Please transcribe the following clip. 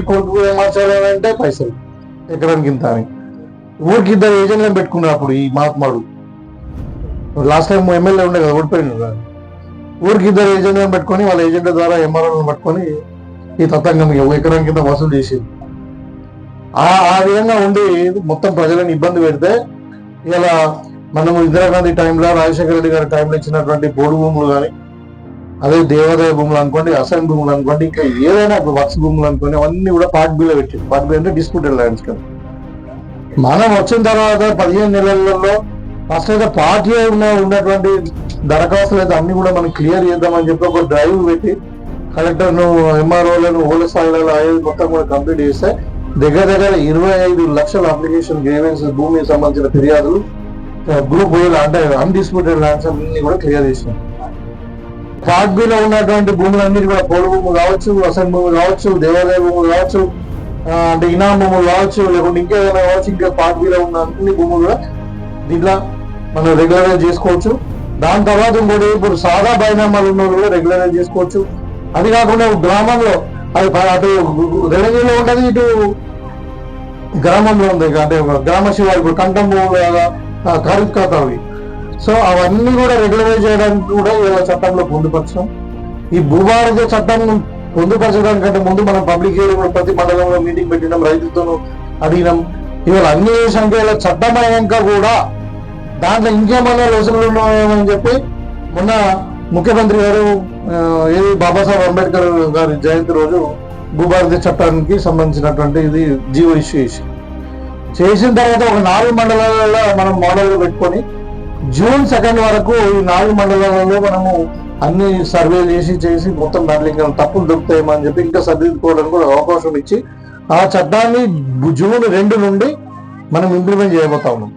కొడుకు ఏం మార్చాలంటే పైసలు ఎకరానికి ఇంత అని ఊరికి ఇద్దరు ఏజెంట్లను పెట్టుకున్నారు. అప్పుడు ఈ మహాత్మాడు లాస్ట్ టైం ఎమ్మెల్యే ఉండే కదా, ఓడిపోయింది కదా. ఊరికి ఇద్దరు ఏజెంట్లను పెట్టుకొని వాళ్ళ ఏజెంట్ ద్వారా ఎంఆర్ఓలను పట్టుకొని ఈ తతంగం ఎకరం కింద వసూలు చేసింది. ఆ విధంగా ఉండి మొత్తం ప్రజలను ఇబ్బంది పెడితే ఇలా మనము ఇందిరాగాంధీ టైంలో, రాజశేఖర రెడ్డి గారి టైంలో ఇచ్చినటువంటి పోడు భూములు కానీ, అదే దేవాదాయ భూములు అనుకోండి, అసైన్ భూములు అనుకోండి, ఇంకా ఏదైనా వక్స్ భూములు అనుకోండి, అవన్నీ కూడా పార్ట్ బిలో పెట్టింది. పార్ట్ బి అంటే డిస్ప్యూటెడ్ ల్యాండ్స్ కదా. మనం వచ్చిన తర్వాత 15 నెలలలో ఫస్ట్ అయితే పార్టీలో ఉన్నటువంటి దరఖాస్తులు అయితే అన్ని కూడా మనం క్లియర్ చేద్దామని చెప్పి ఒక డ్రైవ్ పెట్టి కలెక్టర్ను, ఎంఆర్ఓలను, ఓల స్థాయిలలో అయ్యేది మొత్తం కూడా కంప్లీట్ చేస్తే దగ్గర 25 లక్షల అప్లికేషన్ గ్రీవెన్స్ భూమికి సంబంధించిన ఫిర్యాదులు గ్రూప్ అంటే అన్డిస్ప్యూటెడ్ ల్యాండ్స్ అన్ని కూడా క్లియర్ చేసినాం. పార్ట్ బిలో ఉన్నటువంటి భూములన్నిటి కూడా పోడు భూములు కావచ్చు, అసైన్ భూములు కావచ్చు, దేవాలయ భూములు కావచ్చు, అంటే ఇనాం భూములు కావచ్చు, లేకుంటే ఇంకేదైనా కావచ్చు, ఇంకా పార్ట్ బిలో ఉన్న అన్ని భూములు కూడా దీంట్లో మనం రెగ్యులరైజ్ చేసుకోవచ్చు. దాని తర్వాత ఇంకోటి ఇప్పుడు సాదా బైనామాలు ఉన్న కూడా రెగ్యులరైజ్ చేసుకోవచ్చు. అది కాకుండా గ్రామంలో అది అటు రెవెన్యూలో ఉంటుంది, ఇటు గ్రామంలో ఉంది. అంటే గ్రామ శివారు ఇప్పుడు కంఠం భూములు, ఖరీఫ్ ఖాతావి. సో అవన్నీ కూడా రెగ్యులరైజ్ చేయడానికి కూడా ఇలా చట్టంలో పొందుపరచడం. ఈ భూభారత చట్టం పొందుపరచడానికంటే ముందు మనం పబ్లిక్ ఏరియా ప్రతి మండలంలో మీటింగ్ పెట్టినాం, రైతులతో అడిగినాం. ఇవాళ అన్ని సంఖ్యలో చట్టం అయ్యాక కూడా దాంట్లో ఇంకేమన్నా రోజులు ఉన్నాయేమని చెప్పి మొన్న ముఖ్యమంత్రి గారు ఏది బాబాసాహెబ్ అంబేద్కర్ గారి జయంతి రోజు భూభారతి చట్టానికి సంబంధించినటువంటి ఇది జీవో ఇష్యూ చేసిన తర్వాత ఒక 4 మండలాలలో మనం మోడల్గా పెట్టుకొని జూన్ 2 వరకు ఈ 4 మండలాలలో మనము అన్ని సర్వేలు చేసి మొత్తం దాంట్లో ఇంకా తప్పులు దొరుకుతాయేమో అని చెప్పి ఇంకా సరిదిద్దుకోవడానికి కూడా అవకాశం ఇచ్చి ఆ చట్టాన్ని జూన్ 2 నుండి మనం ఇంప్లిమెంట్ చేయబోతా ఉన్నాం.